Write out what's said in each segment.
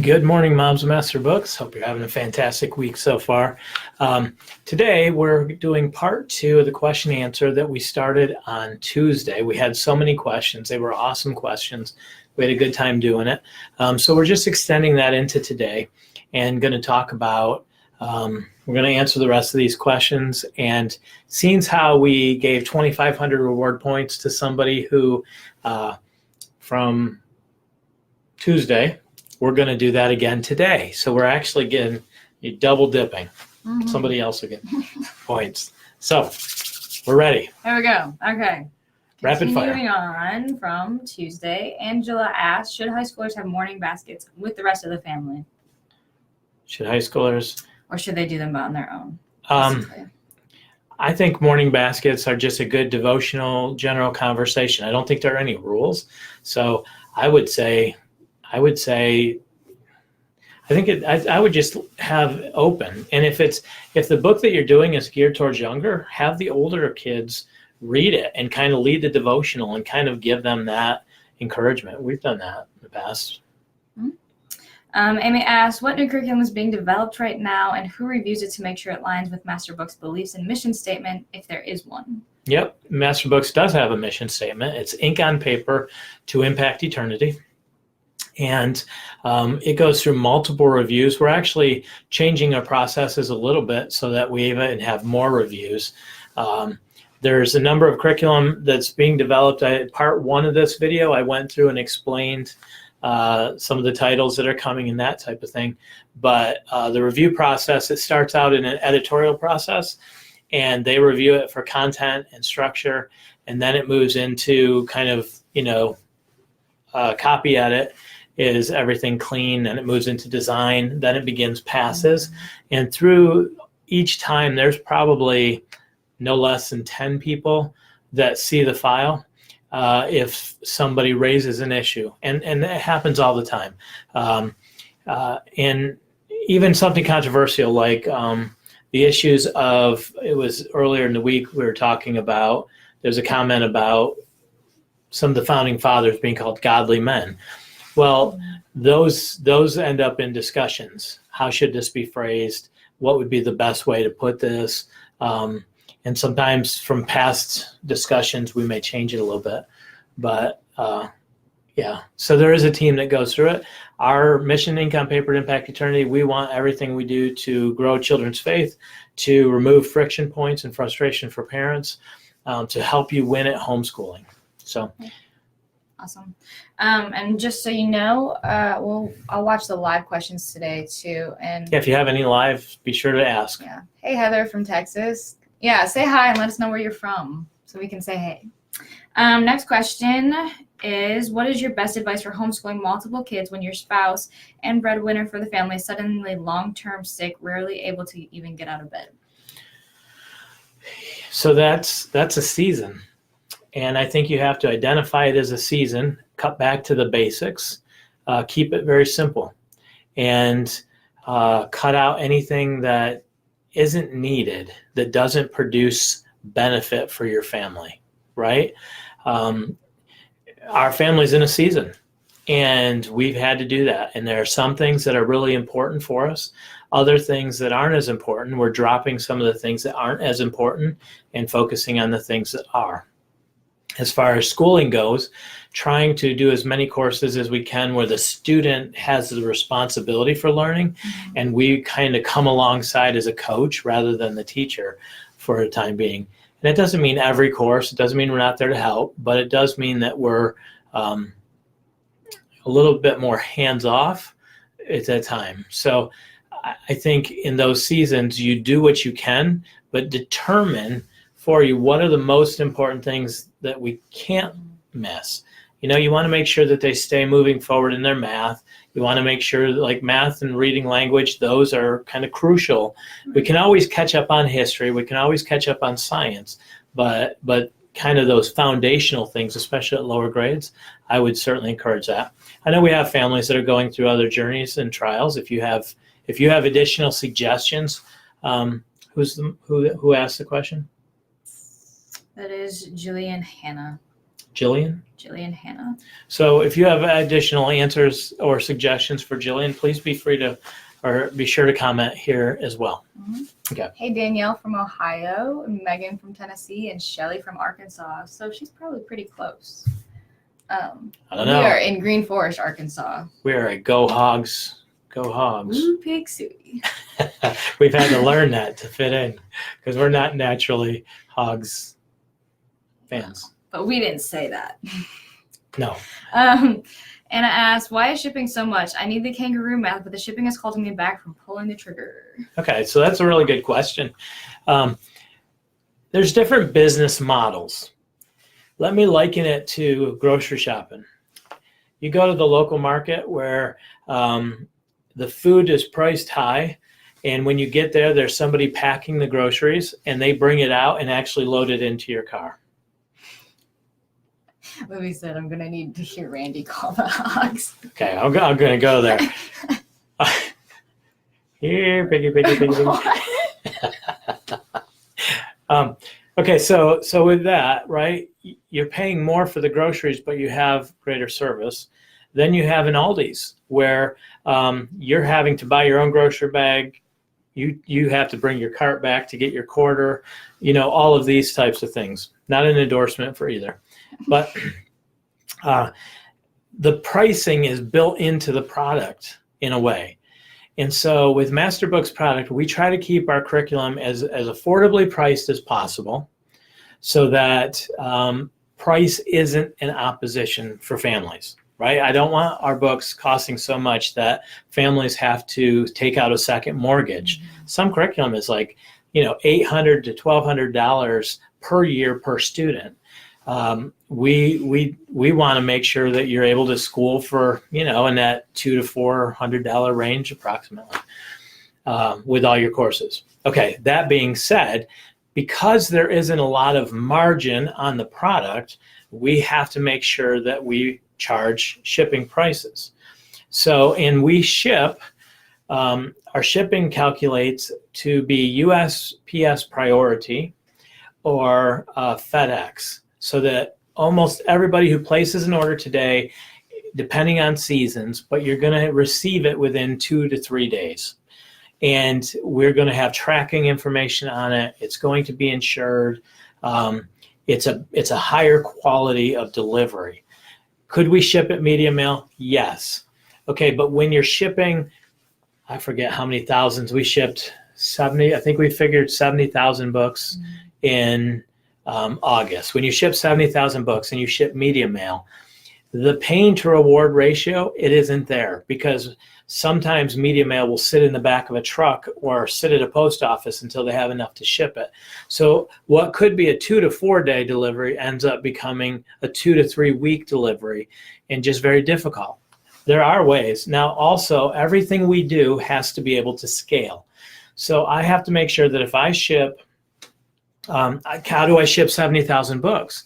Good morning, moms of Master Books. Hope you're having a fantastic week so far. Today, we're doing part 2 of the question and answer that we started on Tuesday. We had so many questions. They were awesome questions. We had a good time doing it. So we're just extending that into today and going to talk about, we're going to answer the rest of these questions. And seeing how we gave 2,500 reward points to somebody who, from Tuesday, we're going to do that again today. So we're actually getting double dipping. Mm-hmm. Somebody else will get points. So we're ready. There we go. Okay. Rapid fire. Continuing on from Tuesday, Angela asked, should high schoolers have morning baskets with the rest of the family? Should high schoolers? Or should they do them on their own? I think morning baskets are just a good devotional general conversation. I don't think there are any rules. So I would just have open. And if the book that you're doing is geared towards younger, have the older kids read it and kind of lead the devotional and kind of give them that encouragement. We've done that in the past. Amy asked, what new curriculum is being developed right now and who reviews it to make sure it aligns with Master Books' beliefs and mission statement, if there is one? Yep, Master Books does have a mission statement. It's ink on paper to impact eternity. And it goes through multiple reviews. We're actually changing our processes a little bit so that we even have more reviews. There's a number of curriculum that's being developed. Part 1 of this video, I went through and explained some of the titles that are coming and that type of thing. But the review process, it starts out in an editorial process, and they review it for content and structure, and then it moves into kind of, copy edit. Is everything clean, and it moves into design, then it begins passes. And through each time, there's probably no less than 10 people that see the file if somebody raises an issue. And that happens all the time. And even something controversial like the issues of, it was earlier in the week we were talking about, there's a comment about some of the founding fathers being called godly men. Well, those end up in discussions. How should this be phrased? What would be the best way to put this? And sometimes from past discussions, we may change it a little bit. But yeah, so there is a team that goes through it. Our mission, ink on paper to impact eternity, we want everything we do to grow children's faith, to remove friction points and frustration for parents, to help you win at homeschooling. So. Awesome. And just so you know, I'll watch the live questions today too. And yeah, if you have any live, be sure to ask. Yeah. Hey, Heather from Texas. Yeah, say hi and let us know where you're from so we can say hey. Next question is, what is your best advice for homeschooling multiple kids when your spouse and breadwinner for the family is suddenly long-term sick, rarely able to even get out of bed? So that's a season. And I think you have to identify it as a season, cut back to the basics, keep it very simple, and cut out anything that isn't needed, that doesn't produce benefit for your family, right? Our family's in a season, and we've had to do that. And there are some things that are really important for us, other things that aren't as important. We're dropping some of the things that aren't as important and focusing on the things that are. As far as schooling goes, trying to do as many courses as we can where the student has the responsibility for learning, and we kind of come alongside as a coach rather than the teacher for a time being. And it doesn't mean every course, it doesn't mean we're not there to help, but it does mean that we're a little bit more hands-off at that time. So I think in those seasons, you do what you can, but determine for you what are the most important things that we can't miss. You want to make sure that they stay moving forward in their math. You want to make sure that, like math and reading language, those are kind of crucial. We can always catch up on history. We can always catch up on science, but kind of those foundational things, especially at lower grades, I would certainly encourage that. I know we have families that are going through other journeys and trials. If you have additional suggestions, who asked the question? That is Julie and Hannah. Jillian? Jillian Hannah. So if you have additional answers or suggestions for Jillian, please be free to, or be sure to comment here as well. Mm-hmm. Okay. Hey, Danielle from Ohio, Megan from Tennessee, and Shelly from Arkansas. So she's probably pretty close. I don't know. We are in Green Forest, Arkansas. We are a Go Hogs. Go Hogs. Woo Pig Suey. We've had to learn that to fit in because we're not naturally Hogs fans. But we didn't say that. No. Anna asked, why is shipping so much? I need the kangaroo math, but the shipping is holding me back from pulling the trigger. Okay, so that's a really good question. There's different business models. Let me liken it to grocery shopping. You go to the local market where the food is priced high, and when you get there, there's somebody packing the groceries, and they bring it out and actually load it into your car. Libby said, I'm going to need to hear Randy call the hogs. Okay, I'm going to go there. Here, piggy, piggy, piggy, piggy. Okay, so with that, right, you're paying more for the groceries, but you have greater service. Then you have an Aldi's where you're having to buy your own grocery bag. You have to bring your cart back to get your quarter, all of these types of things. Not an endorsement for either. But the pricing is built into the product in a way. And so with Master Books product, we try to keep our curriculum as affordably priced as possible so that price isn't an opposition for families, right? I don't want our books costing so much that families have to take out a second mortgage. Some curriculum is like, $800 to $1,200 per year per student. We want to make sure that you're able to school for, in that $200 to $400 range approximately with all your courses. Okay, that being said, because there isn't a lot of margin on the product, we have to make sure that we charge shipping prices. So, and we ship, our shipping calculates to be USPS priority or FedEx. So that almost everybody who places an order today, depending on seasons, but you're going to receive it within 2 to 3 days. And we're going to have tracking information on it. It's going to be insured. It's a higher quality of delivery. Could we ship it medium mail? Yes. Okay, but when you're shipping, I forget how many thousands we shipped, 70, I think we figured 70,000 books in August. When you ship 70,000 books and you ship medium mail, the pain to reward ratio, it isn't there because sometimes medium mail will sit in the back of a truck or sit at a post office until they have enough to ship it. So what could be a 2 to 4 day delivery ends up becoming a 2 to 3 week delivery and just very difficult. There are ways. Now also, everything we do has to be able to scale. So I have to make sure that if I ship how do I ship 70,000 books?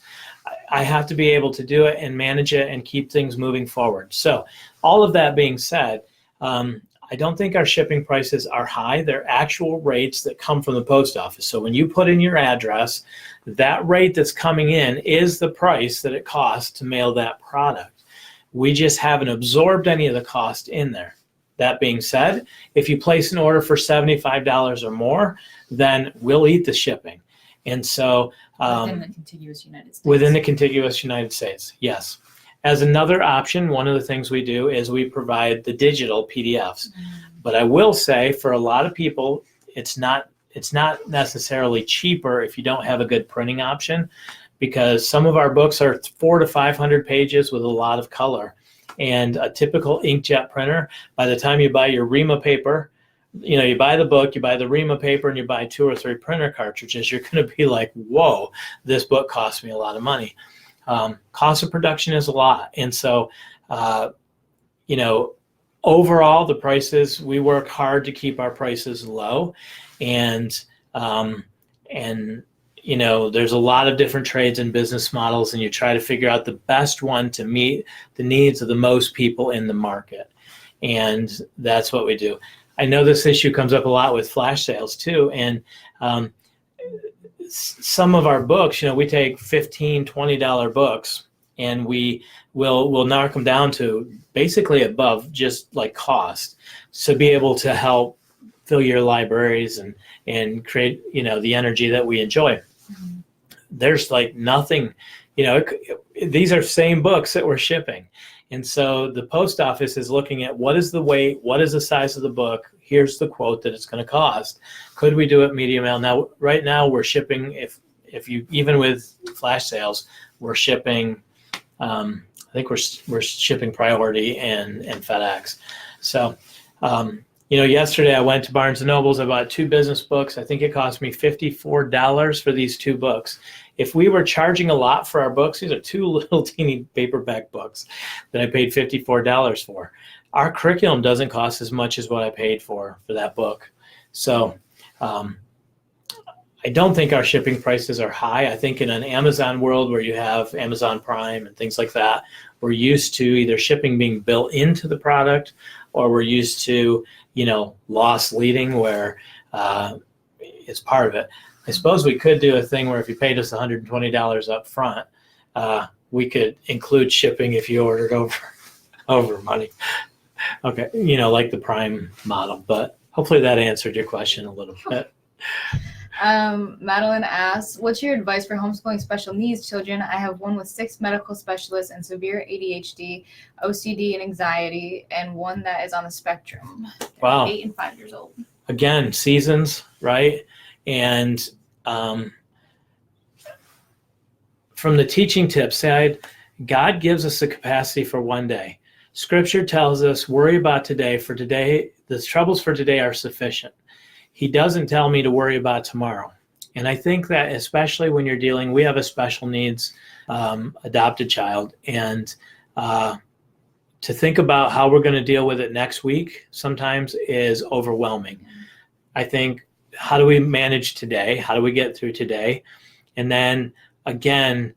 I have to be able to do it and manage it and keep things moving forward. So all of that being said, I don't think our shipping prices are high. They're actual rates that come from the post office. So when you put in your address, that rate that's coming in is the price that it costs to mail that product. We just haven't absorbed any of the cost in there. That being said, if you place an order for $75 or more, then we'll eat the shipping. And so within the contiguous United States. Within the contiguous United States, yes. As another option, one of the things we do is we provide the digital PDFs. But I will say for a lot of people, it's not necessarily cheaper if you don't have a good printing option because some of our books are 400 to 500 pages with a lot of color. And a typical inkjet printer, by the time you buy your Rima paper, you buy the book, you buy the Rima paper, and you buy 2 or 3 printer cartridges, you're going to be like, whoa, this book cost me a lot of money. Cost of production is a lot. And so, overall, the prices, we work hard to keep our prices low. And there's a lot of different trades and business models, and you try to figure out the best one to meet the needs of the most people in the market. And that's what we do. I know this issue comes up a lot with flash sales too, and some of our books, we take $15, $20 books and we'll knock them down to basically above just like cost, to be able to help fill your libraries and create, the energy that we enjoy. Mm-hmm. There's like nothing, these are same books that we're shipping. And so the post office is looking at what is the weight, what is the size of the book, here's the quote that it's going to cost. Could we do it medium mail? Now, right now we're shipping, if you, even with flash sales, we're shipping, I think we're shipping Priority and FedEx. So, yesterday I went to Barnes & Noble's, I bought 2 business books. I think it cost me $54 for these 2 books. If we were charging a lot for our books, these are 2 little teeny paperback books that I paid $54 for. Our curriculum doesn't cost as much as what I paid for that book. So I don't think our shipping prices are high. I think in an Amazon world where you have Amazon Prime and things like that, we're used to either shipping being built into the product, or we're used to, loss leading where it's part of it. I suppose we could do a thing where if you paid us $120 up front, we could include shipping if you ordered over money. Okay, like the Prime model. But hopefully that answered your question a little bit. Madeline asks, what's your advice for homeschooling special needs children? I have one with 6 medical specialists and severe ADHD, OCD, and anxiety, and one that is on the spectrum. Wow. 8 and 5 years old. Again, seasons, right? And from the teaching tip side, God gives us the capacity for one day. Scripture tells us, worry about today, for today, the troubles for today are sufficient. He doesn't tell me to worry about tomorrow. And I think that especially when you're dealing, we have a special needs adopted child, and to think about how we're going to deal with it next week sometimes is overwhelming. I think, how do we manage today? How do we get through today? And then again,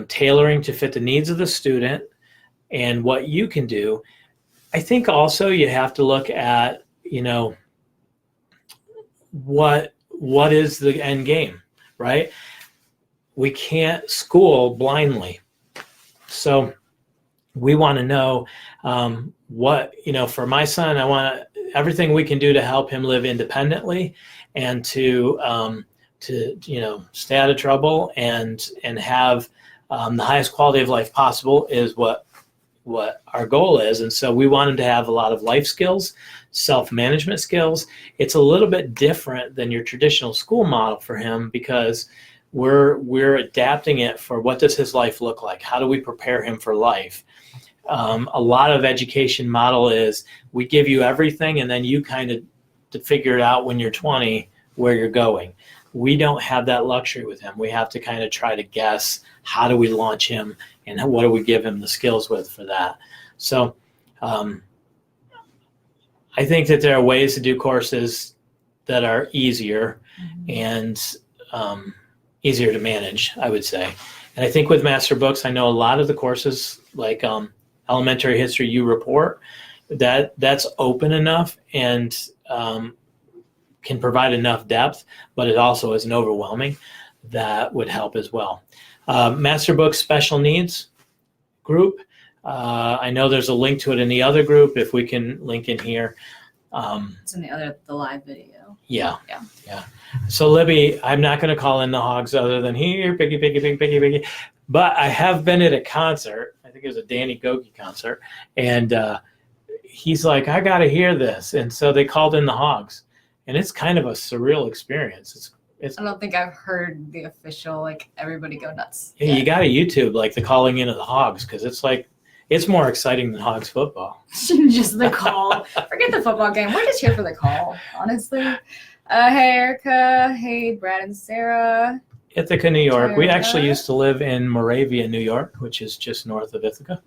tailoring to fit the needs of the student and what you can do. I think also you have to look at, what is the end game, right? We can't school blindly. So we want to know for my son, I want everything we can do to help him live independently and to stay out of trouble and have the highest quality of life possible is what our goal is. And so we want him to have a lot of life skills, self-management skills. It's a little bit different than your traditional school model for him because we're adapting it for what does his life look like? How do we prepare him for life? A lot of education model is we give you everything and then you kind of to figure it out when you're 20 where you're going. We don't have that luxury with him. We have to kind of try to guess how do we launch him and what do we give him the skills with for that. So I think that there are ways to do courses that are easier and easier to manage, I would say. And I think with Master Books, I know a lot of the courses like elementary history you report, that's open enough and can provide enough depth, but it also isn't overwhelming. That would help as well. Master Books Special Needs group. I know there's a link to it in the other group. If we can link in here. It's in the live video. Yeah. So Libby, I'm not going to call in the hogs other than here, piggy, piggy, piggy, piggy, piggy. But I have been at a concert. I think it was a Danny Gogi concert, and he's like, I got to hear this, and so they called in the hogs, and it's kind of a surreal experience. It's I don't think I've heard the official everybody go nuts. Yeah, you got to YouTube the calling in of the hogs because it's more exciting than Hogs football. Just the call. Forget the football game. We're just here for the call, honestly. Hey, Erica. Hey, Brad and Sarah. Ithaca, New York. We actually used to live in Moravia, New York, which is just north of Ithaca.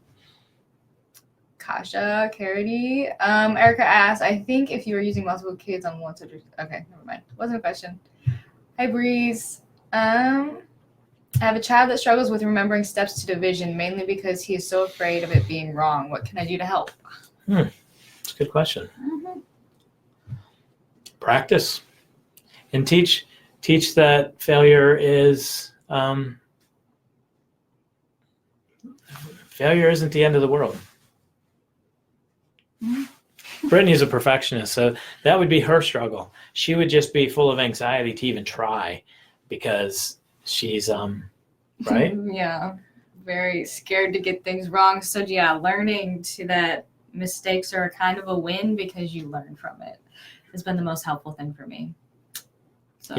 Kasha, Carity. Erica asked, I think if you were using multiple kids on one subject. Okay, never mind. Wasn't a question. Hi, Breeze. I have a child that struggles with remembering steps to division, mainly because he is so afraid of it being wrong. What can I do to help? That's a good question. Practice and teach that failure is failure isn't the end of the world. Brittany's a perfectionist, so that would be her struggle. She would just be full of anxiety to even try because she's, right? Yeah, very scared to get things wrong. So yeah, learning to that mistakes are kind of a win because you learn from it has been the most helpful thing for me. So.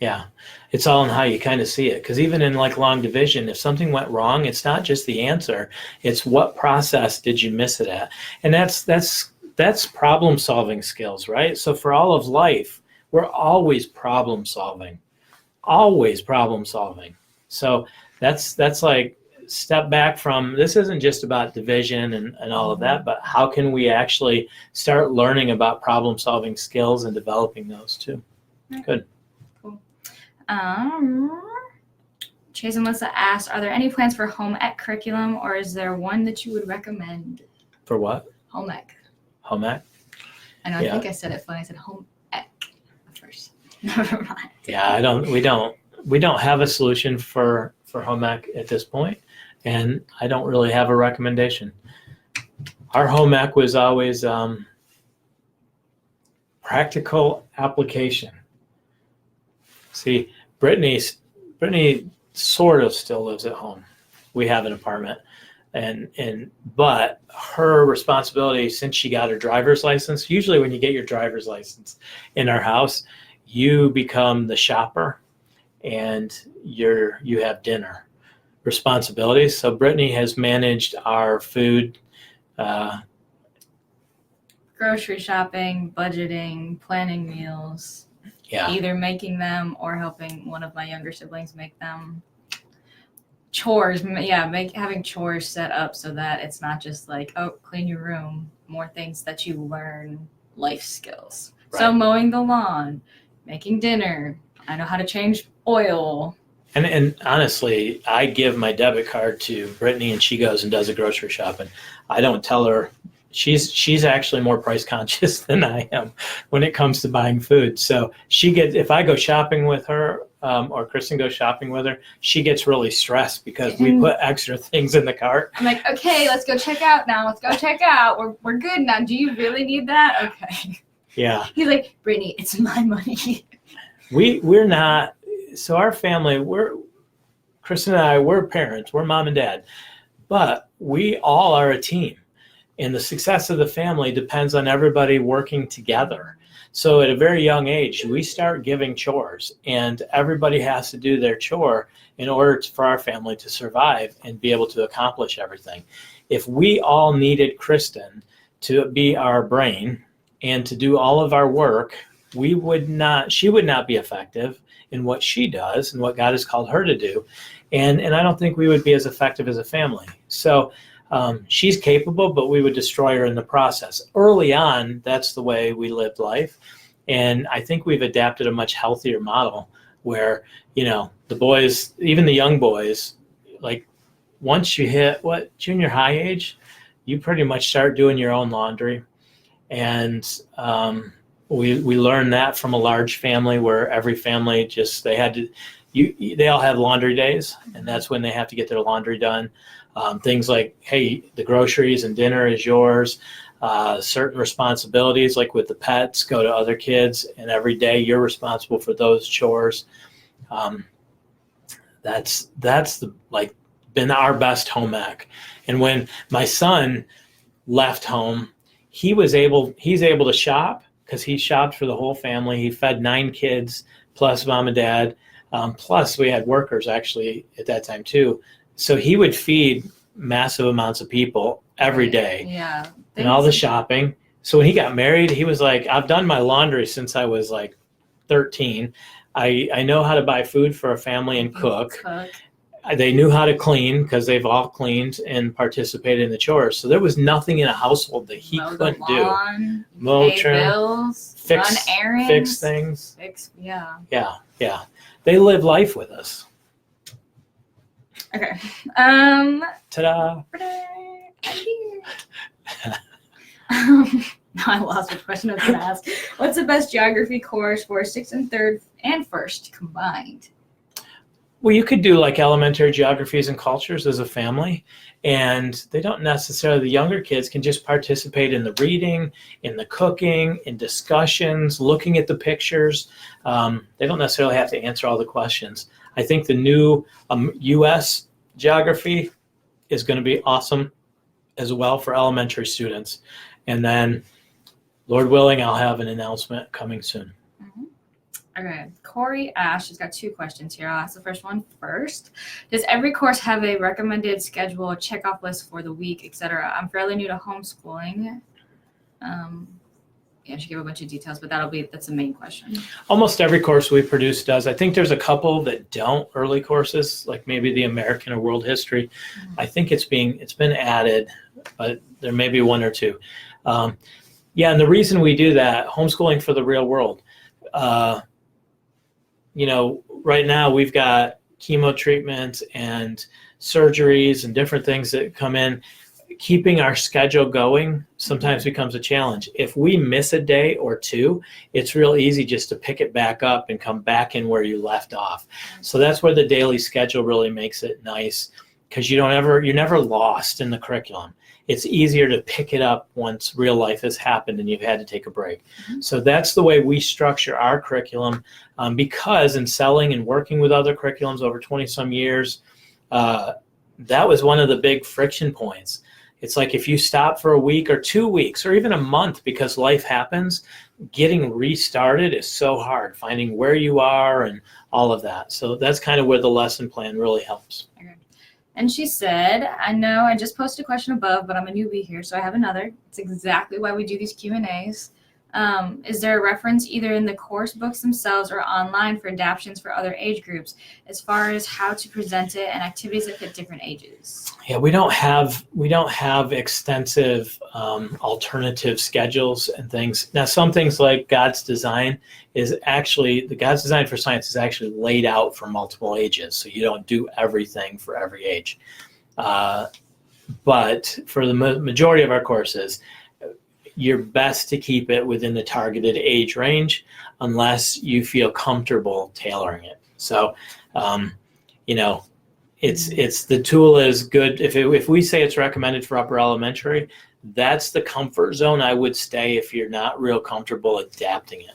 Yeah. It's all in how you kind of see it. Because even in like long division, if something went wrong, it's not just the answer. It's what process did you miss it at? And that's problem solving skills, right? So for all of life, we're always problem solving. Always problem solving. So that's like step back from, this isn't just about division and all of that, but how can we actually start learning about problem solving skills and developing those too? Good. Cool. Chase and Melissa asked, are there any plans for home ec curriculum, or is there one that you would recommend? For what? Home ec. Home ec? I know, I think I said it funny. I said home ec at first. Never mind. Yeah, we don't have a solution for home ec at this point, and I don't really have a recommendation. Our home ec was always practical application. See, Brittany sort of still lives at home. We have an apartment, but her responsibility since she got her driver's license, usually when you get your driver's license in our house, you become the shopper and you have dinner responsibilities. So Brittany has managed our food, grocery shopping, budgeting, planning meals. Yeah. Either making them or helping one of my younger siblings make them. Chores, having chores set up so that it's not just like, oh, clean your room. More things that you learn, life skills. Right. So mowing the lawn, making dinner. I know how to change oil. And honestly, I give my debit card to Brittany and she goes and does the grocery shopping. I don't tell her. She's actually more price conscious than I am when it comes to buying food. So if I go shopping with her or Kristen goes shopping with her, she gets really stressed because we put extra things in the cart. I'm like, okay, let's go check out now. Let's go check out. We're good now. Do you really need that? Okay. Yeah. He's like, Brittany, it's my money. We're not. So our family, Kristen and I, we're parents. We're mom and dad. But we all are a team. And the success of the family depends on everybody working together. So at a very young age, we start giving chores, and everybody has to do their chore in order for our family to survive and be able to accomplish everything. If we all needed Kristen to be our brain and to do all of our work, she would not be effective in what she does and what God has called her to do. And I don't think we would be as effective as a family. So she's capable, but we would destroy her in the process. Early on, that's the way we lived life. And I think we've adapted a much healthier model where, the boys, even the young boys, like once you hit junior high age, you pretty much start doing your own laundry. And we learned that from a large family where every family they all have laundry days, and that's when they have to get their laundry done. Things like, hey, the groceries and dinner is yours. Certain responsibilities, like with the pets, go to other kids, and every day you're responsible for those chores. That's been our best home ec. And when my son left home, he's able to shop because he shopped for the whole family. He fed 9 kids plus mom and dad. Plus we had workers actually at that time too. So he would feed massive amounts of people every day. Yeah. And all the shopping. So when he got married, he was like, I've done my laundry since I was like 13. I know how to buy food for a family and cook. They knew how to clean because they've all cleaned and participated in the chores. So there was nothing in a household that he couldn't do. Mow, trim, bills, run errands, fix things. Yeah. They live life with us. Okay. Ta-da. Now I lost which question I was going to ask. What's the best geography course for 6th and 3rd and 1st combined? Well, you could do like elementary geographies and cultures as a family, and they don't necessarily, the younger kids can just participate in the reading, in the cooking, in discussions, looking at the pictures. They don't necessarily have to answer all the questions. I think the new U.S. geography is going to be awesome as well for elementary students. And then, Lord willing, I'll have an announcement coming soon. Okay, Corey Ash has got 2 questions here. I'll ask the first one first. Does every course have a recommended schedule, a checkoff list for the week, etc.? I'm fairly new to homeschooling. Yeah, she gave a bunch of details, but that's the main question. Almost every course we produce does. I think there's a couple that don't, early courses, like maybe the American or World History. I think it's been added, but there may be 1 or 2. Yeah, and the reason we do that, homeschooling for the real world. Right now we've got chemo treatments and surgeries and different things that come in. Keeping our schedule going sometimes becomes a challenge. If we miss a day or 2, it's real easy just to pick it back up and come back in where you left off. So that's where the daily schedule really makes it nice, because you're never lost in the curriculum. It's easier to pick it up once real life has happened and you've had to take a break. So that's the way we structure our curriculum, because in selling and working with other curriculums over 20 some years, that was one of the big friction points. It's like if you stop for a week or 2 weeks or even a month because life happens, getting restarted is so hard, finding where you are and all of that. So that's kind of where the lesson plan really helps. Okay. And she said, I know I just posted a question above, but I'm a newbie here, so I have another. It's exactly why we do these Q&As. Is there a reference either in the course books themselves or online for adaptions for other age groups as far as how to present it and activities that fit different ages? Yeah, we don't have extensive alternative schedules and things. Now, some things like God's Design the God's Design for Science is actually laid out for multiple ages, so you don't do everything for every age. But for the majority of our courses, you're best to keep it within the targeted age range unless you feel comfortable tailoring it. So, it's the tool is good. If we say it's recommended for upper elementary, that's the comfort zone I would stay if you're not real comfortable adapting it.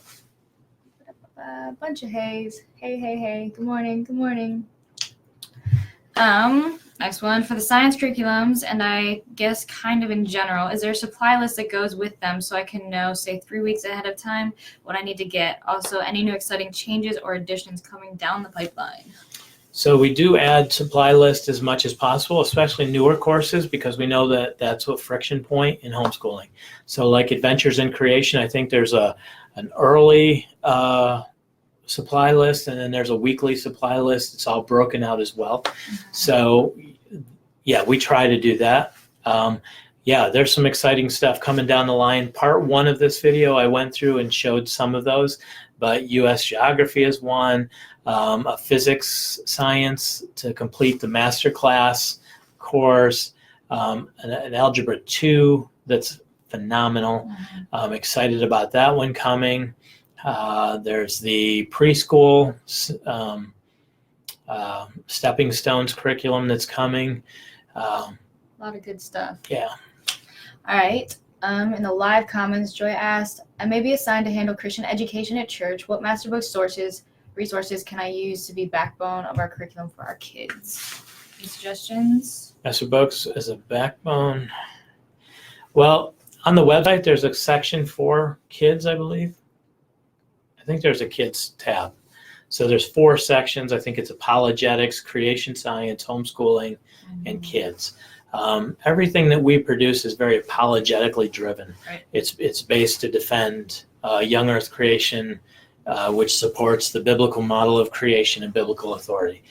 A bunch of hays. Hey. Good morning. Next one, for the science curriculums, and I guess kind of in general, is there a supply list that goes with them so I can know, say, 3 weeks ahead of time what I need to get? Also, any new exciting changes or additions coming down the pipeline? So we do add supply list as much as possible, especially newer courses, because we know that that's a friction point in homeschooling. So like Adventures in Creation, I think there's an early supply list, and then there's a weekly supply list. It's all broken out as well. So yeah, we try to do that. There's some exciting stuff coming down the line. Part 1 of this video, I went through and showed some of those, but U.S. Geography is one, a physics science to complete the master class course, an Algebra 2 that's phenomenal. I'm excited about that one coming. There's the preschool Stepping Stones curriculum that's coming. A lot of good stuff. Yeah. All right. In the live comments, Joy asked, I may be assigned to handle Christian education at church. What Master Books resources can I use to be backbone of our curriculum for our kids? Any suggestions? Master Books as a backbone. Well, on the website, there's a section for kids, I believe. I think there's a kids tab. So there's 4 sections. I think it's apologetics, creation science, homeschooling, and kids. Everything that we produce is very apologetically driven. Right. It's based to defend young earth creation, which supports the biblical model of creation and biblical authority.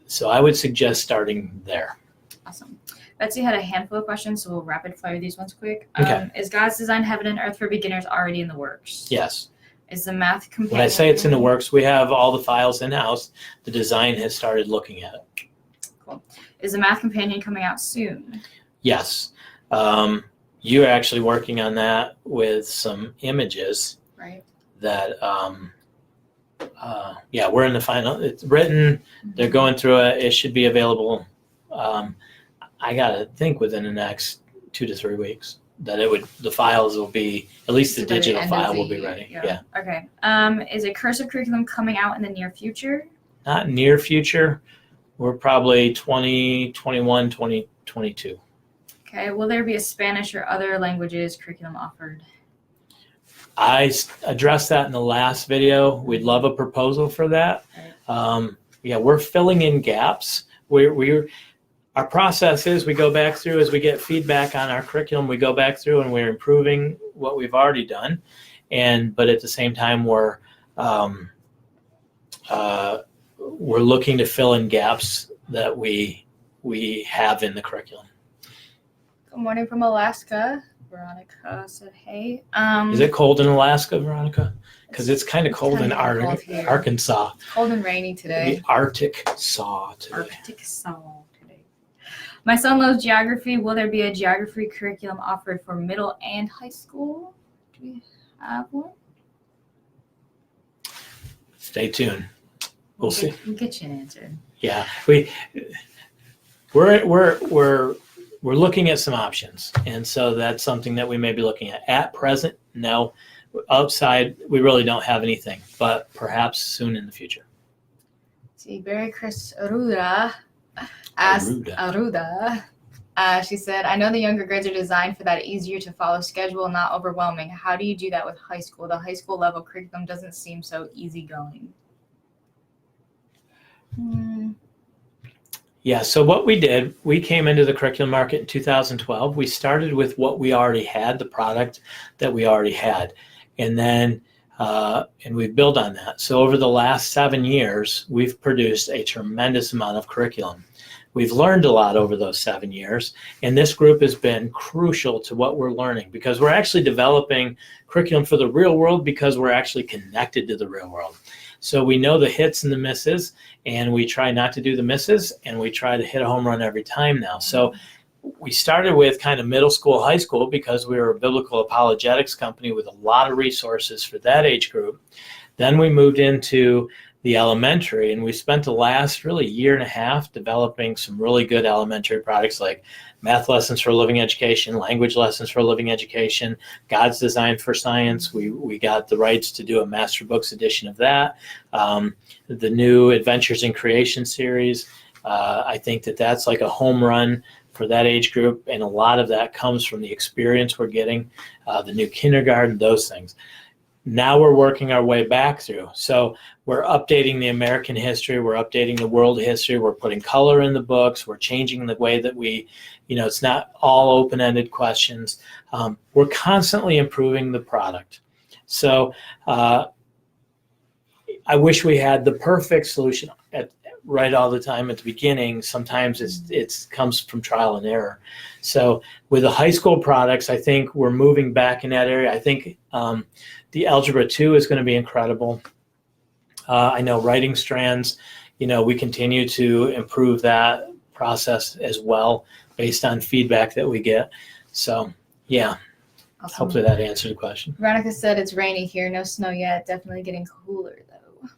So I would suggest starting there. Awesome. Betsy had a handful of questions, so we'll rapid fire these ones quick. Okay. Is God's Design Heaven and Earth for Beginners already in the works? Yes. Is the math companion? When I say it's in the works, we have all the files in-house. The design has started looking at it. Cool. Is the math companion coming out soon? Yes. You're actually working on that with some images Right. that we're in the final. It's written. They're going through it. It should be available. I gotta think within the next 2 to 3 weeks that the files will be, at least the digital file will be ready. Yeah. Okay. Is a cursive curriculum coming out in the near future? Not near future. We're probably 2021, 2022. Okay. Will there be a Spanish or other languages curriculum offered? I addressed that in the last video. We'd love a proposal for that. Right. We're filling in gaps. Our process is we go back through as we get feedback on our curriculum. We go back through and we're improving what we've already done, but at the same time we're looking to fill in gaps that we have in the curriculum. Good morning from Alaska. Veronica said, "Hey." Is it cold in Alaska, Veronica? Because it's kind of cold in Arkansas. Cold and rainy today. The Arctic saw today. Arctic saw today. My son loves geography. Will there be a geography curriculum offered for middle and high school? Do we have one? Stay tuned. We'll see. We'll get you an answer. Yeah, we're looking at some options, and so that's something that we may be looking at. At present, no. Outside, we really don't have anything, but perhaps soon in the future. See, Barry Chris Aruda asked Aruda. She said, "I know the younger grades are designed for that easier to follow schedule, not overwhelming. How do you do that with high school? The high school level curriculum doesn't seem so easygoing." Yeah, so what we did, we came into the curriculum market in 2012. We started with what we already had, the product that we already had, and then we built on that. So over the last 7 years, we've produced a tremendous amount of curriculum. We've learned a lot over those 7 years, and this group has been crucial to what we're learning because we're actually developing curriculum for the real world because we're actually connected to the real world. So we know the hits and the misses, and we try not to do the misses, and we try to hit a home run every time now. So we started with kind of middle school, high school, because we were a biblical apologetics company with a lot of resources for that age group. Then we moved into the elementary, and we spent the last really year and a half developing some really good elementary products like math lessons for living education, language lessons for living education, God's Design for Science. We got the rights to do a Master Books edition of that. The new Adventures in Creation series, I think that's like a home run for that age group, and a lot of that comes from the experience we're getting, the new kindergarten, those things. Now we're working our way back through. So we're updating the American history, we're updating the world history, we're putting color in the books, we're changing the way that it's not all open-ended questions. We're constantly improving the product. So I wish we had the perfect solution right all the time at the beginning. Sometimes it comes from trial and error. So with the high school products, I think we're moving back in that area. I think the Algebra 2 is going to be incredible. I know writing strands, we continue to improve that process as well based on feedback that we get. So, yeah, awesome. Hopefully that answered the question. Veronica said it's rainy here, no snow yet. Definitely getting cooler, though.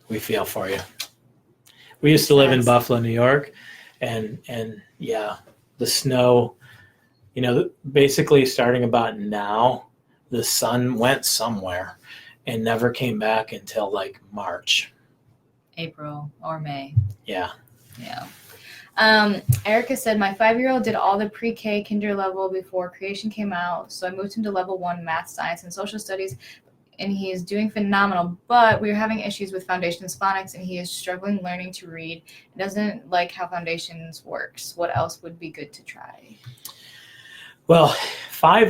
We feel for you. We used to live in Buffalo, New York, and yeah, the snow, basically starting about now, the sun went somewhere and never came back until like March. April or May. Yeah. Yeah. Erica said, my 5-year-old did all the pre-K kinder level before creation came out. So I moved him to level 1 math, science, and social studies, and he is doing phenomenal. But we're having issues with foundations phonics, and he is struggling learning to read. He doesn't like how foundations works. What else would be good to try? Well, I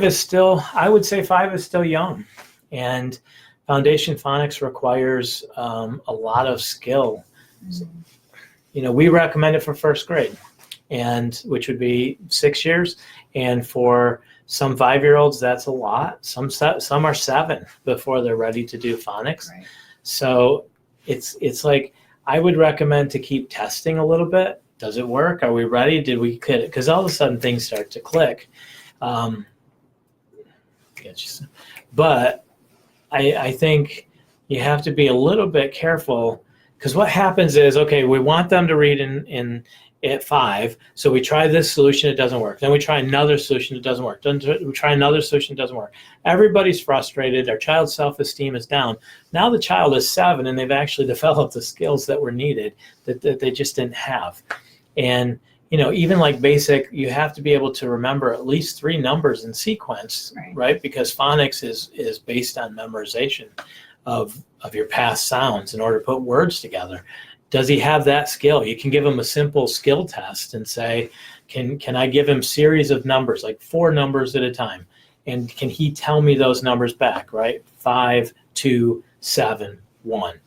would say 5 is still young, and foundation phonics requires a lot of skill. Mm-hmm. We recommend it for first grade, which would be 6 years, and for some 5-year-olds, that's a lot. Some are 7 before they're ready to do phonics. Right. So it's like I would recommend to keep testing a little bit. Does it work? Are we ready? Did we get it? Because all of a sudden things start to click. But I think you have to be a little bit careful, because what happens is, okay, we want them to read in at 5, so we try this solution, it doesn't work. Then we try another solution, it doesn't work. Then we try another solution, it doesn't work. Everybody's frustrated, our child's self-esteem is down. Now the child is 7 and they've actually developed the skills that were needed that they just didn't have. And even like basic, you have to be able to remember at least 3 numbers in sequence, right? Because phonics is based on memorization of your past sounds in order to put words together. Does he have that skill? You can give him a simple skill test and say, can I give him series of numbers, like 4 numbers at a time? And can he tell me those numbers back, right? 5, 2, 7, 1.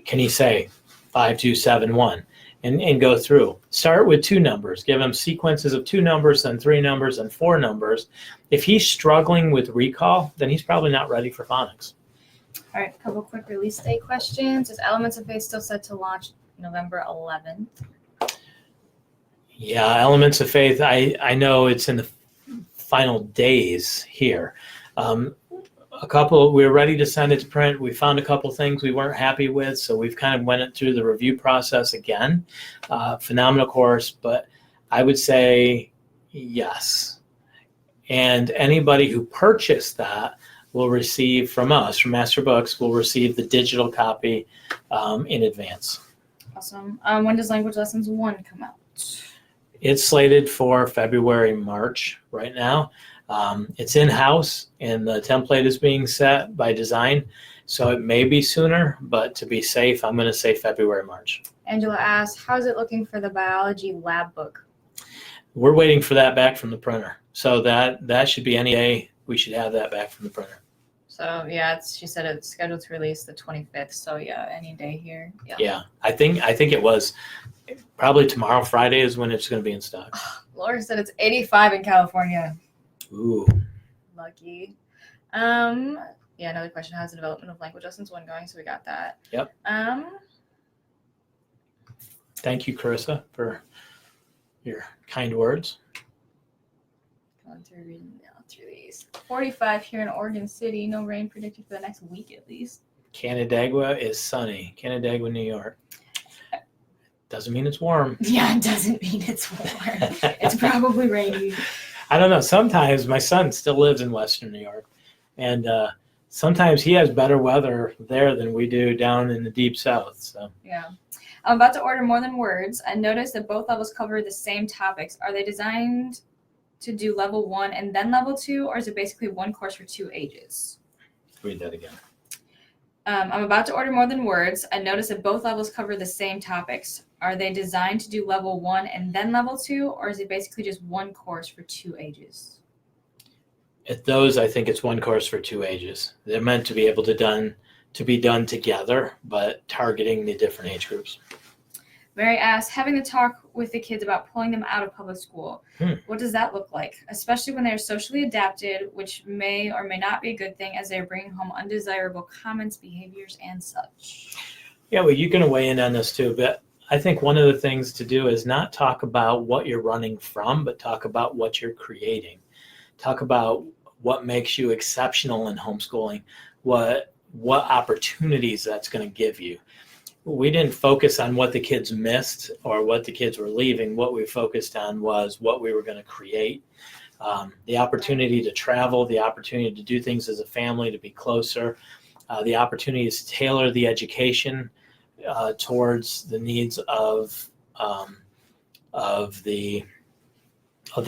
Can he say 5, 2, 7, 1? And go through. Start with 2 numbers. Give him sequences of 2 numbers, then 3 numbers, and 4 numbers. If he's struggling with recall, then he's probably not ready for phonics. All right, a couple quick release date questions. Is Elements of Faith still set to launch November 11th? Yeah, Elements of Faith, I know it's in the final days here. We were ready to send it to print. We found a couple things we weren't happy with, so we've kind of went through the review process again. Phenomenal course, but I would say yes. And anybody who purchased that will receive from us, from Master Books, will receive the digital copy in advance. Awesome. When does Language Lessons 1 come out? It's slated for February, March right now. It's in-house, and the template is being set by design, so it may be sooner, but to be safe, I'm going to say February, March. Angela asks, how's it looking for the biology lab book? We're waiting for that back from the printer, so that should be any day. We should have that back from the printer. So yeah, she said it's scheduled to release the 25th. So yeah, any day here. Yeah, I think it was probably tomorrow, Friday, is when it's going to be in stock. Laura said it's 85 in California. Ooh. Lucky. Yeah, another question. How's the development of Language Lessons 1 going? So we got that. Yep. Thank you, Carissa, for your kind words. Going through these. 45 here in Oregon City. No rain predicted for the next week at least. Canandaigua is sunny. Canandaigua, New York. Doesn't mean it's warm. Yeah, it doesn't mean it's warm. It's probably rainy. I don't know. Sometimes my son still lives in Western New York, and sometimes he has better weather there than we do down in the deep South. So yeah. I'm about to order More Than Words. I noticed that both levels cover the same topics. Are they designed to do level 1 and then level 2, or is it basically one course for 2 ages? Read that again. I'm about to order More Than Words. I noticed that both levels cover the same topics. Are they designed to do level 1 and then level 2, or is it basically just one course for 2 ages? At those, I think it's one course for 2 ages. They're meant to be able to be done together, but targeting the different age groups. Mary asks, having a talk with the kids about pulling them out of public school. What does that look like? Especially when they're socially adapted, which may or may not be a good thing as they're bringing home undesirable comments, behaviors, and such. Yeah, well, you're going to weigh in on this too, but I think one of the things to do is not talk about what you're running from, but talk about what you're creating. Talk about what makes you exceptional in homeschooling, what opportunities that's going to give you. We didn't focus on what the kids missed or what the kids were leaving. What we focused on was what we were going to create. The opportunity to travel, the opportunity to do things as a family, to be closer, the opportunity to tailor the education towards the needs of the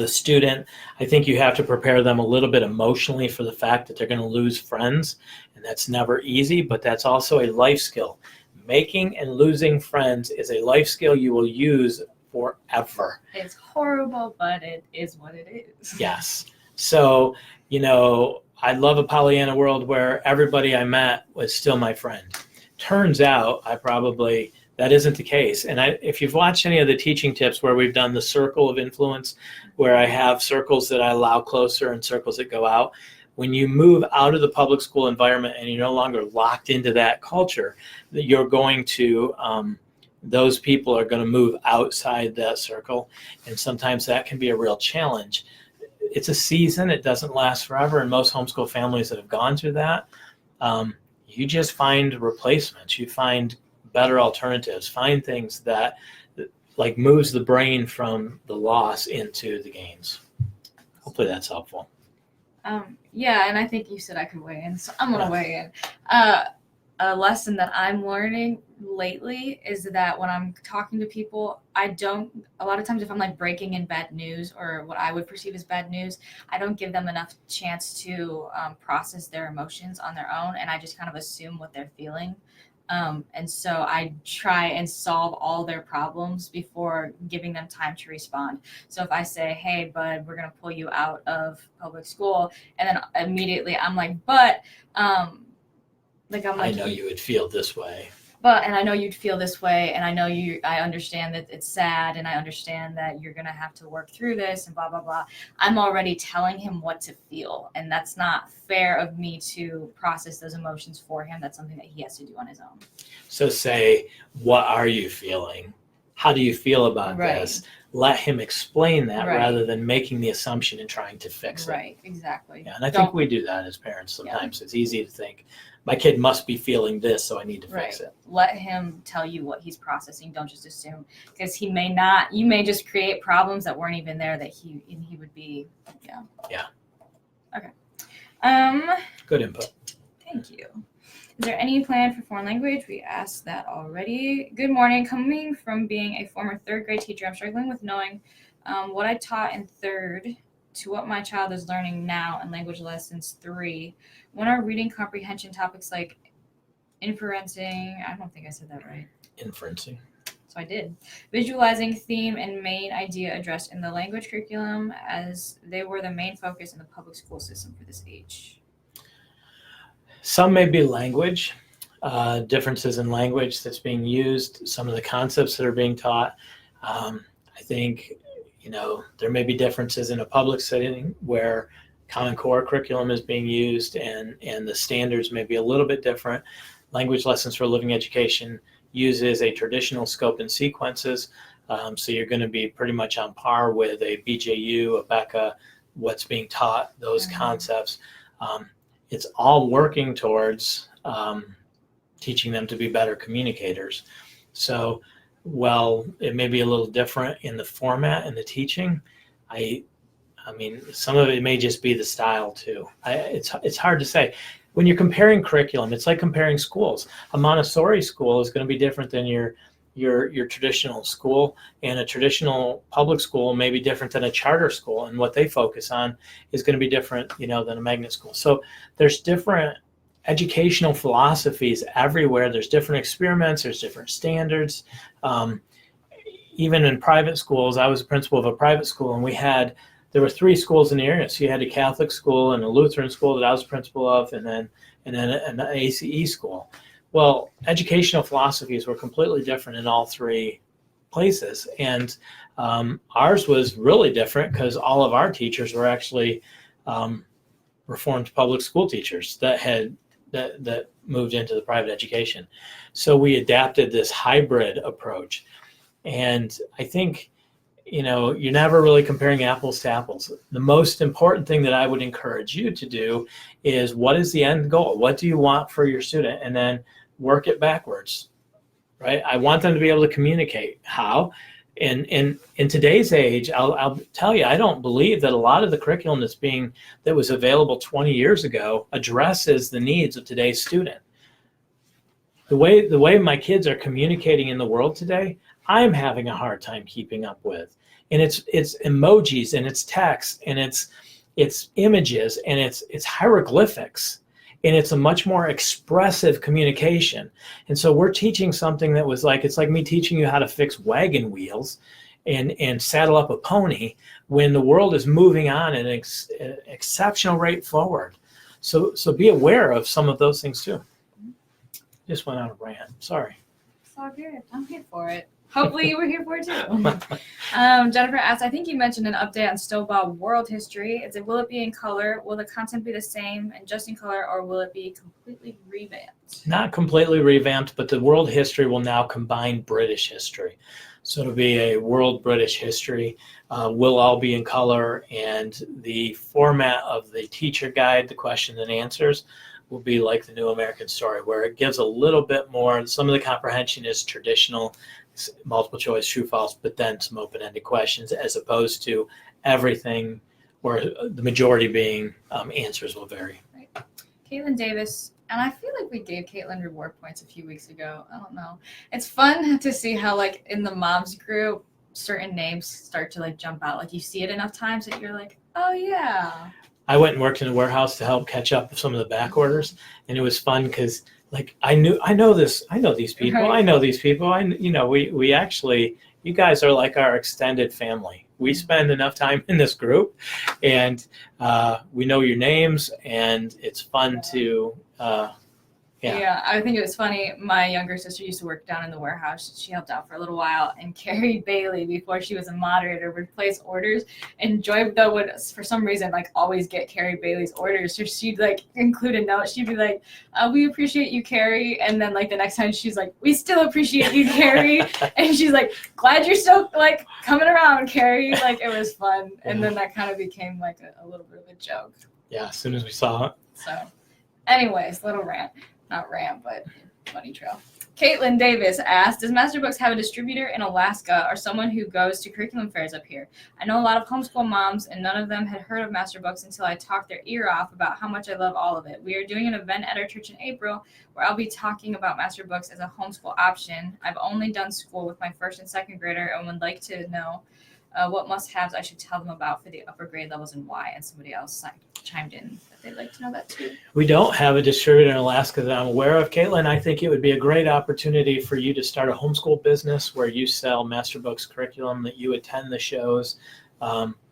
student. I think you have to prepare them a little bit emotionally for the fact that they're going to lose friends, and that's never easy, but that's also a life skill. Making and losing friends is a life skill you will use forever. It's horrible, but it is what it is. Yes. So, I'd love a Pollyanna world where everybody I met was still my friend. Turns out that isn't the case. And if you've watched any of the teaching tips where we've done the circle of influence, where I have circles that I allow closer and circles that go out, when you move out of the public school environment and you're no longer locked into that culture, you're going to, those people are going to move outside that circle. And sometimes that can be a real challenge. It's a season. It doesn't last forever. And most homeschool families that have gone through that, you just find replacements. You find better alternatives. Find things that like moves the brain from the loss into the gains. Hopefully that's helpful. Yeah, and I think you said I could weigh in, so I'm going to weigh in. A lesson that I'm learning lately is that when I'm talking to people, a lot of times if I'm like breaking in bad news or what I would perceive as bad news, I don't give them enough chance to process their emotions on their own, and I just kind of assume what they're feeling. And so I try and solve all their problems before giving them time to respond. So if I say, hey, bud, we're going to pull you out of public school, and then immediately I'm like, I know you would feel this way. And I know you'd feel this way, and I understand that it's sad, and I understand that you're going to have to work through this, and blah, blah, blah. I'm already telling him what to feel, and that's not fair of me to process those emotions for him. That's something that he has to do on his own. So say, what are you feeling? How do you feel about this? Let him explain that rather than making the assumption and trying to fix it. Right, exactly. Yeah, and I think we do that as parents sometimes. Yeah. It's easy to think, my kid must be feeling this, so I need to fix it. Let him tell you what he's processing. Don't just assume, because he may not. You may just create problems that weren't even there that he would be. Yeah. Yeah. Okay. Good input. Thank you. Is there any plan for foreign language? We asked that already. Good morning. Coming from being a former third grade teacher, I'm struggling with knowing what I taught in third to what my child is learning now in language lessons 3. When are reading comprehension topics like inferencing? I don't think I said that right. Inferencing. So I did. Visualizing theme and main idea addressed in the language curriculum, as they were the main focus in the public school system for this age. Some may be language, differences in language that's being used, some of the concepts that are being taught. I think, there may be differences in a public setting where Common Core curriculum is being used and the standards may be a little bit different. Language Lessons for Living Education uses a traditional scope and sequences. So you're going to be pretty much on par with a BJU, a Becca, what's being taught, those concepts. It's all working towards teaching them to be better communicators. So, while it may be a little different in the format and the teaching, I mean, some of it may just be the style too. It's hard to say. When you're comparing curriculum, it's like comparing schools. A Montessori school is going to be different than your traditional school, and a traditional public school may be different than a charter school, and what they focus on is going to be different, than a magnet school. So there's different educational philosophies everywhere. There's different experiments, there's different standards. Even in private schools, I was a principal of a private school, and there were 3 schools in the area. So you had a Catholic school and a Lutheran school that I was principal of, and then an ACE school. Well, educational philosophies were completely different in all 3 places. And ours was really different because all of our teachers were actually Reformed public school teachers that moved into the private education. So we adapted this hybrid approach. And I think, you're never really comparing apples to apples. The most important thing that I would encourage you to do is, what is the end goal? What do you want for your student? And then work it backwards, right? I want them to be able to communicate. How? In today's age, I'll tell you, I don't believe that a lot of the curriculum that was available 20 years ago addresses the needs of today's student. The way my kids are communicating in the world today, I'm having a hard time keeping up with. And it's emojis, and it's text, and it's images, and it's hieroglyphics. And it's a much more expressive communication. And so we're teaching something that was it's like me teaching you how to fix wagon wheels and saddle up a pony when the world is moving on at an exceptional rate forward. So be aware of some of those things too. Just went on a rant. Sorry. It's all good. I'm here for it. Hopefully you were here for it too. Jennifer asked, I think you mentioned an update on Stovall world history. Will it be in color? Will the content be the same and just in color, or will it be completely revamped? Not completely revamped, but the world history will now combine British history. So it'll be a world British history. Will all be in color, and the format of the teacher guide, the questions and answers, will be like the New American Story, where it gives a little bit more. Some of the comprehension is traditional, multiple choice, true, false, but then some open-ended questions, as opposed to everything, where the majority being answers will vary. Right. Caitlin Davis, and I feel like we gave Caitlin reward points a few weeks ago. I don't know. It's fun to see how, like, in the moms group, certain names start to like jump out. Like, you see it enough times that you're like, oh yeah. I went and worked in a warehouse to help catch up with some of the back orders, and it was fun because, like, I know these people, Right. I know these people, we actually, you guys are like our extended family. We spend enough time in this group, and we know your names, and it's fun to. Yeah, I think it was funny. My younger sister used to work down in the warehouse. She helped out for a little while, and Carrie Bailey, before she was a moderator, would place orders. And Joy, though, would, for some reason, like, always get Carrie Bailey's orders. So she'd, like, include a note. She'd be like, we appreciate you, Carrie. And then, like, the next time she's like, we still appreciate you, Carrie. And she's like, glad you're still, like, coming around, Carrie. Like, it was fun. And then that kind of became, like, a little bit of a joke. Yeah, as soon as we saw it. So, anyways, little rant. Not rant, but funny trail. Caitlin Davis asked, does Master Books have a distributor in Alaska or someone who goes to curriculum fairs up here? I know a lot of homeschool moms, and none of them had heard of Master Books until I talked their ear off about how much I love all of it. We are doing an event at our church in April where I'll be talking about Master Books as a homeschool option. I've only done school with my first and second grader and would like to know what must-haves I should tell them about for the upper grade levels and why. And somebody else chimed in that they'd like to know that too. We don't have a distributor in Alaska that I'm aware of, Caitlin. I think it would be a great opportunity for you to start a homeschool business where you sell Master Books curriculum, that you attend the shows.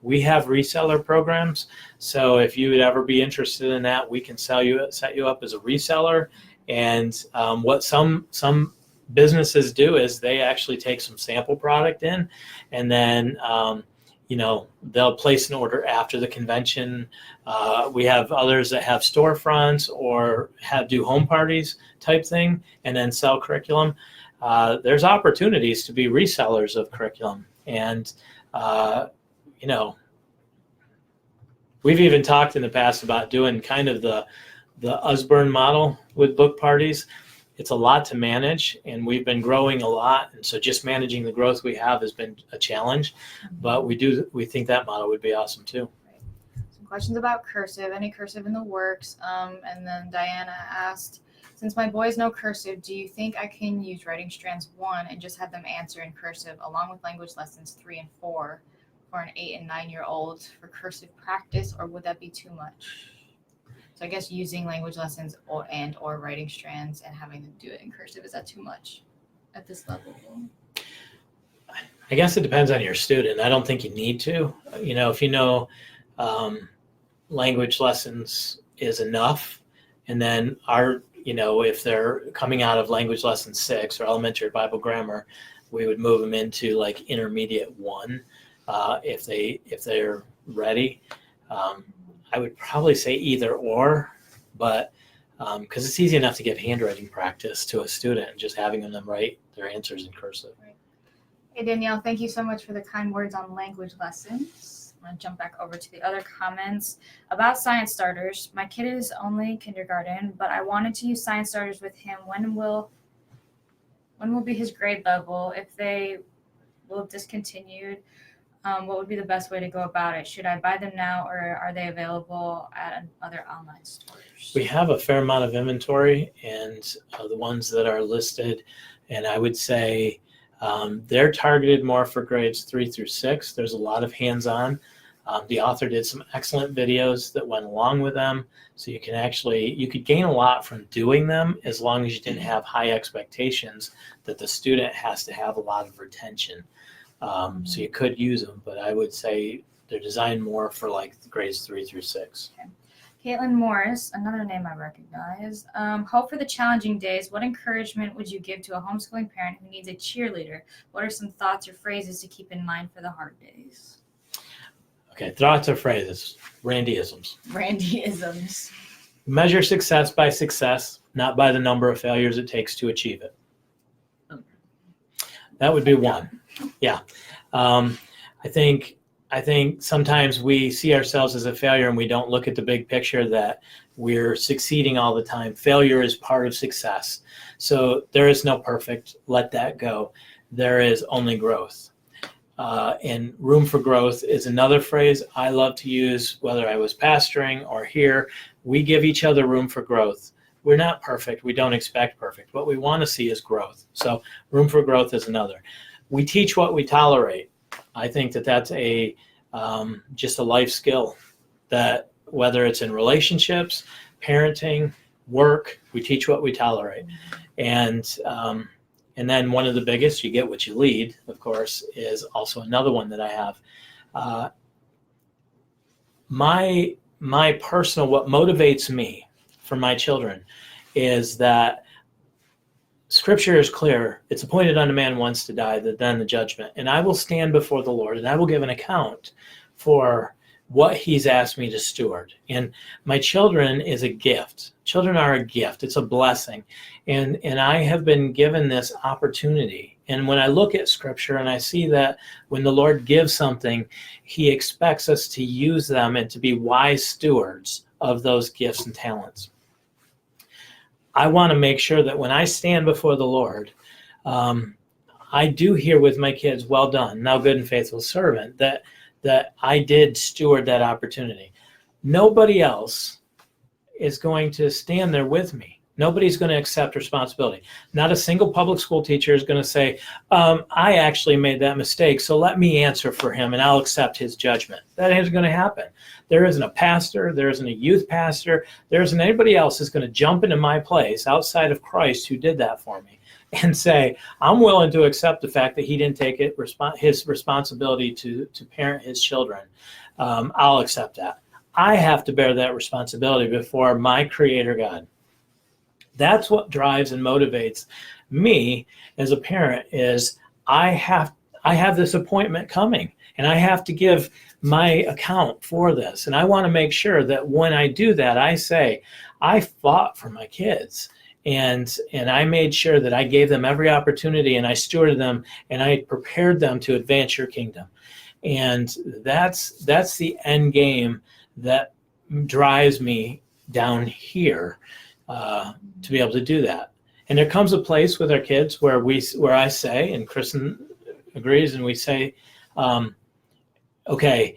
We have reseller programs, so if you would ever be interested in that, we can set you up as a reseller. And what some businesses do is they actually take some sample product in, and then they'll place an order after the convention. We have others that have storefronts or do home parties type thing and then sell curriculum. There's opportunities to be resellers of curriculum, and we've even talked in the past about doing kind of the Usborne model with book parties. It's a lot to manage, and we've been growing a lot, and so just managing the growth we have has been a challenge, but we think that model would be awesome too. Right. Some questions about cursive. Any cursive in the works? And then Diana asked, since my boys know cursive, do you think I can use writing strands 1 and just have them answer in cursive along with language lessons 3 and 4 for an 8 and 9-year-old for cursive practice, or would that be too much? So I guess using language lessons or writing strands and having them do it in cursive, is that too much at this level? I guess it depends on your student. I don't think you need to. If language lessons is enough, and then if they're coming out of language lesson 6 or elementary Bible grammar, we would move them into like intermediate 1 if they're ready. I would probably say either or, but because it's easy enough to give handwriting practice to a student, just having them write their answers in cursive. Right. Hey, Danielle, thank you so much for the kind words on language lessons. I'm going to jump back over to the other comments about science starters. My kid is only kindergarten, but I wanted to use science starters with him. When will be his grade level? If they will have discontinued, what would be the best way to go about it? Should I buy them now, or are they available at other online stores? We have a fair amount of inventory, and the ones that are listed, and I would say they're targeted more for grades 3 through 6. There's a lot of hands-on. The author did some excellent videos that went along with them, so you could gain a lot from doing them as long as you didn't have high expectations that the student has to have a lot of retention. So you could use them, but I would say they're designed more for like grades 3 through 6. Okay. Caitlin Morris, another name I recognize. Hope for the challenging days. What encouragement would you give to a homeschooling parent who needs a cheerleader? What are some thoughts or phrases to keep in mind for the hard days? Okay, thoughts or phrases. Randyisms. Randyisms. Measure success by success, not by the number of failures it takes to achieve it. That would be one. Yeah. I think I think sometimes we see ourselves as a failure and we don't look at the big picture that we're succeeding all the time. Failure is part of success. So there is no perfect. Let that go. There is only growth. And room for growth is another phrase I love to use, whether I was pastoring or here. We give each other room for growth. We're not perfect. We don't expect perfect. What we want to see is growth. So room for growth is another. We teach what we tolerate. I think that that's just a life skill, that whether it's in relationships, parenting, work, we teach what we tolerate. And then one of the biggest, you get what you lead, of course, is also another one that I have. My personal, what motivates me for my children is that Scripture is clear. It's appointed unto man once to die, then the judgment. And I will stand before the Lord, and I will give an account for what he's asked me to steward. And my children is a gift. Children are a gift. It's a blessing. And I have been given this opportunity. And when I look at Scripture and I see that when the Lord gives something, he expects us to use them and to be wise stewards of those gifts and talents. I want to make sure that when I stand before the Lord, I do hear with my kids, well done, thou good and faithful servant, that I did steward that opportunity. Nobody else is going to stand there with me. Nobody's going to accept responsibility. Not a single public school teacher is going to say, I actually made that mistake, so let me answer for him and I'll accept his judgment. That isn't going to happen. There isn't a pastor, there isn't a youth pastor, there isn't anybody else who's going to jump into my place outside of Christ who did that for me and say, I'm willing to accept the fact that he didn't take his responsibility to parent his children. I'll accept that. I have to bear that responsibility before my Creator God. That's what drives and motivates me as a parent is I have this appointment coming and I have to give my account for this. And I want to make sure that when I do that, I say, I fought for my kids and I made sure that I gave them every opportunity and I stewarded them and I prepared them to advance your kingdom. And that's the end game that drives me down here to be able to do that. And there comes a place with our kids where I say, and Kristen agrees, and we say, okay,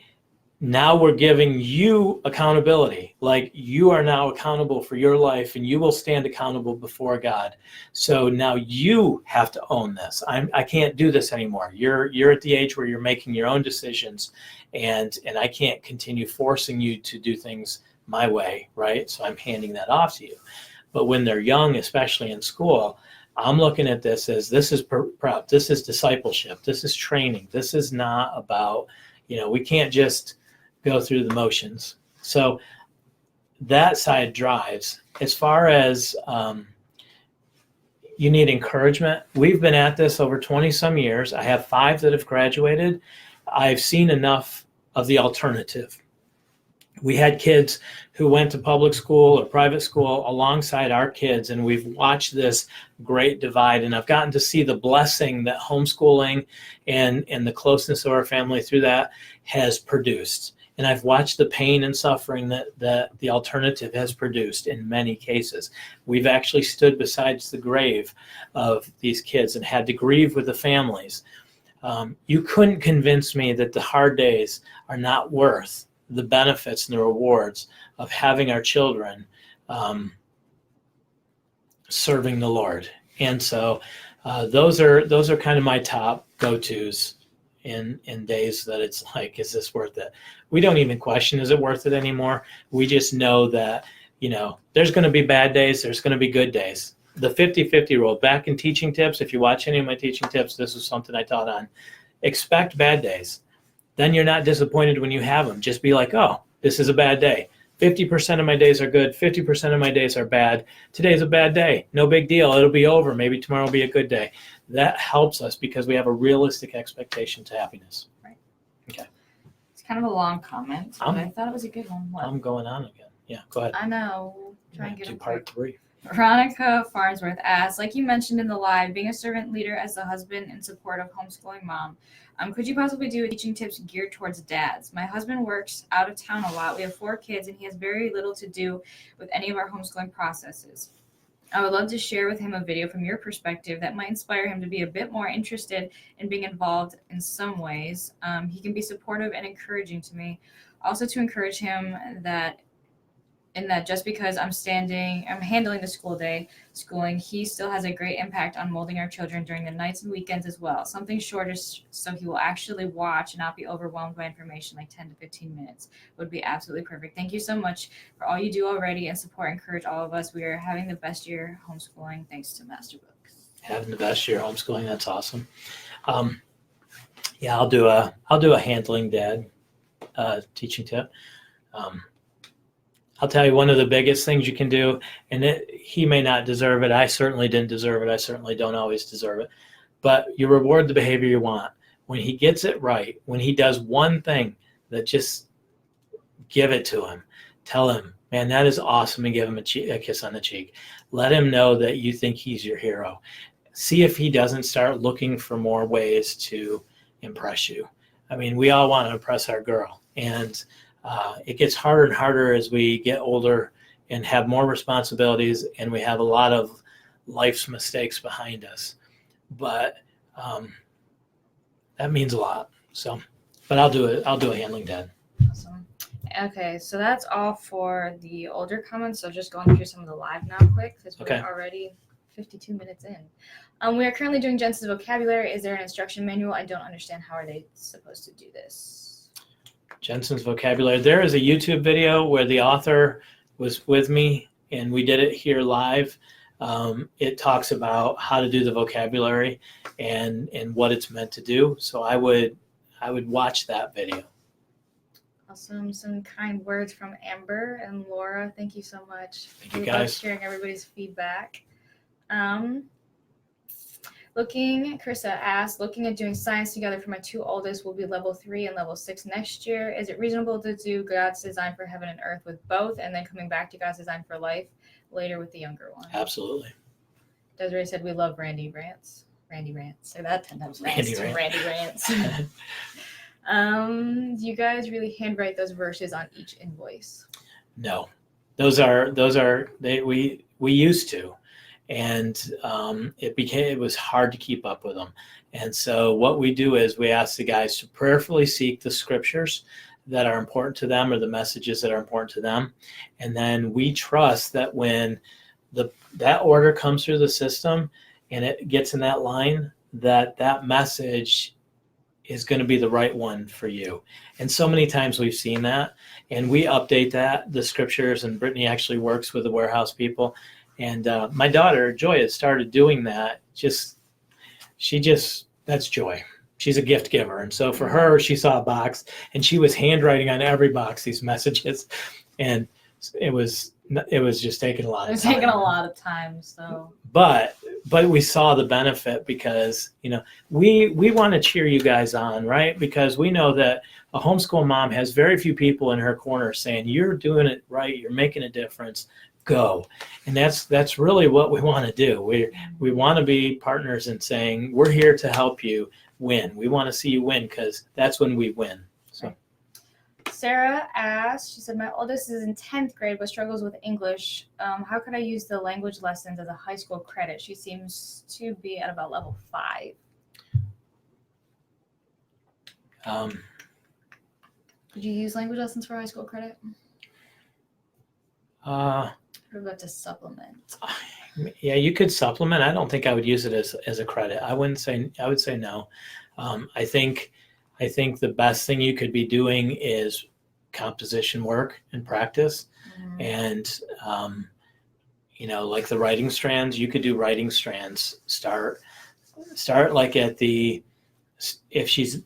now we're giving you accountability. Like you are now accountable for your life and you will stand accountable before God. So now you have to own this. I can't do this anymore. You're at the age where you're making your own decisions and I can't continue forcing you to do things my way, right? So I'm handing that off to you. But when they're young, especially in school, I'm looking at this as this is prep, this is discipleship, this is training. This is not about, we can't just go through the motions. So that side drives. As far as you need encouragement, we've been at this over 20 some years. I have 5 that have graduated. I've seen enough of the alternative. We had kids who went to public school or private school alongside our kids, and we've watched this great divide. And I've gotten to see the blessing that homeschooling and the closeness of our family through that has produced. And I've watched the pain and suffering that the alternative has produced in many cases. We've actually stood beside the grave of these kids and had to grieve with the families. You couldn't convince me that the hard days are not worth the benefits and the rewards of having our children serving the Lord. And so those are kind of my top go-tos in days that it's like, is this worth it? We don't even question, is it worth it anymore? We just know that, there's going to be bad days, there's going to be good days. The 50-50 rule, back in teaching tips, if you watch any of my teaching tips, this is something I taught on. Expect bad days. Then you're not disappointed when you have them. Just be like, oh, this is a bad day. 50% of my days are good. 50% of my days are bad. Today's a bad day. No big deal. It'll be over. Maybe tomorrow will be a good day. That helps us because we have a realistic expectation to happiness. Right. Okay. It's kind of a long comment, but I thought it was a good one. What? I'm going on again. Yeah, go ahead. I know. Try and get to it part 3. Veronica Farnsworth asks, like you mentioned in the live, being a servant leader as a husband in support of homeschooling mom, could you possibly do teaching tips geared towards dads? My husband works out of town a lot. We have 4 kids, and he has very little to do with any of our homeschooling processes. I would love to share with him a video from your perspective that might inspire him to be a bit more interested in being involved in some ways. He can be supportive and encouraging to me. Also to encourage him that just because I'm handling the schooling, he still has a great impact on molding our children during the nights and weekends as well. Something shorter so he will actually watch and not be overwhelmed by information, like 10 to 15 minutes would be absolutely perfect. Thank you so much for all you do already and support and encourage all of us. We are having the best year homeschooling thanks to Master Books. Having the best year homeschooling, that's awesome. Yeah, I'll do a handling dad teaching tip. I'll tell you one of the biggest things you can do, and he may not deserve it. I certainly didn't deserve it. I certainly don't always deserve it. But you reward the behavior you want. When he gets it right, when he does one thing, that just give it to him. Tell him, man, that is awesome, and give him a kiss on the cheek. Let him know that you think he's your hero. See if he doesn't start looking for more ways to impress you. I mean, we all want to impress our girl, and it gets harder and harder as we get older and have more responsibilities, and we have a lot of life's mistakes behind us. But that means a lot. So, but I'll do it. I'll do a handling dad. Awesome. Okay, so that's all for the older comments. So just going through some of the live now quick because we're already 52 minutes in. We are currently doing Jensen's vocabulary. Is there an instruction manual? I don't understand. How are they supposed to do this? Jensen's vocabulary. There is a YouTube video where the author was with me and we did it here live. It talks about how to do the vocabulary and what it's meant to do. So I would watch that video. Awesome. Some kind words from Amber and Laura. Thank you so much. Thank you guys. Sharing everybody's feedback. Carissa asked, looking at doing science together for my 2 oldest will be level 3 and level 6 next year. Is it reasonable to do God's design for heaven and earth with both and then coming back to God's design for life later with the younger one? Absolutely. Desiree said we love Randy rants. Say that 10 times fast. Randy rants. Do you guys really handwrite those verses on each invoice? No. We used to. And it was hard to keep up with them. And so what we do is we ask the guys to prayerfully seek the scriptures that are important to them or the messages that are important to them. And then we trust that when that order comes through the system and it gets in that line, that message is going to be the right one for you. And so many times we've seen that, and we update the scriptures, and Brittany actually works with the warehouse people. And my daughter, Joy, has started doing that. That's Joy. She's a gift giver. And so for her, she saw a box, and she was handwriting on every box these messages. And it was just taking a lot of time. It was taking a lot of time. So. But we saw the benefit because, we want to cheer you guys on, right? Because we know that a homeschool mom has very few people in her corner saying, you're doing it right, you're making a difference. Go. And that's really what we want to do. We want to be partners in saying we're here to help you win. We want to see you win because that's when we win. So Sarah asked, she said, my oldest is in 10th grade but struggles with English. How could I use the language lessons as a high school credit? She seems to be at about level 5. Could you use language lessons for high school credit? What about to supplement? Yeah, you could supplement. I don't think I would use it as a credit. I would say no. I think the best thing you could be doing is composition work and practice. Mm-hmm. And like the writing strands, you could do writing strands. Start like if she's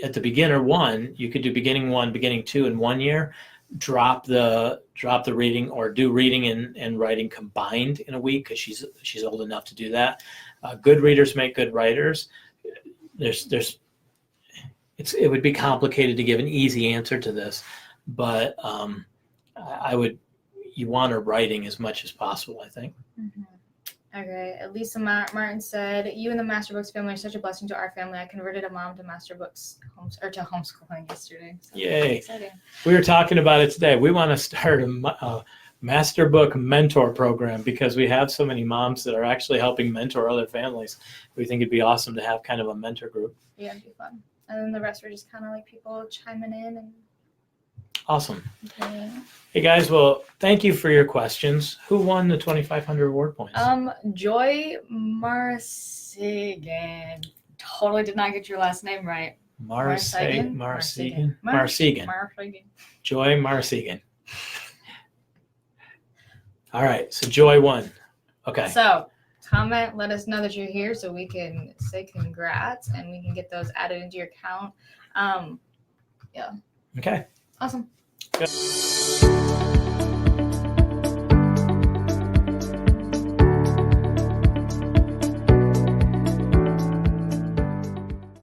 at the beginner 1, you could do beginning 1, beginning 2 in 1 year. Drop the reading or do reading and writing combined in a week because she's old enough to do that. Good readers make good writers. It would be complicated to give an easy answer to this, but you want her writing as much as possible, I think. Mm-hmm. Okay, Lisa Martin said, "You and the Master Books family are such a blessing to our family. I converted a mom to Master Books to homeschooling yesterday." So Yay. exciting. We were talking about it today. We want to start a Master Book mentor program because we have so many moms that are actually helping mentor other families. We think it'd be awesome to have kind of a mentor group. Yeah, it'd be fun. And then the rest were just kind of like people chiming in. And Awesome. yeah. Hey guys, well, thank you for your questions. Who won the 2,500 reward points? Joy Marsigan. Totally did not get your last name right. Marsigan. Joy Marsigan. All right, so Joy won. Okay. So comment, let us know that you're here so we can say congrats and we can get those added into your account. Yeah. Okay. Awesome. Good.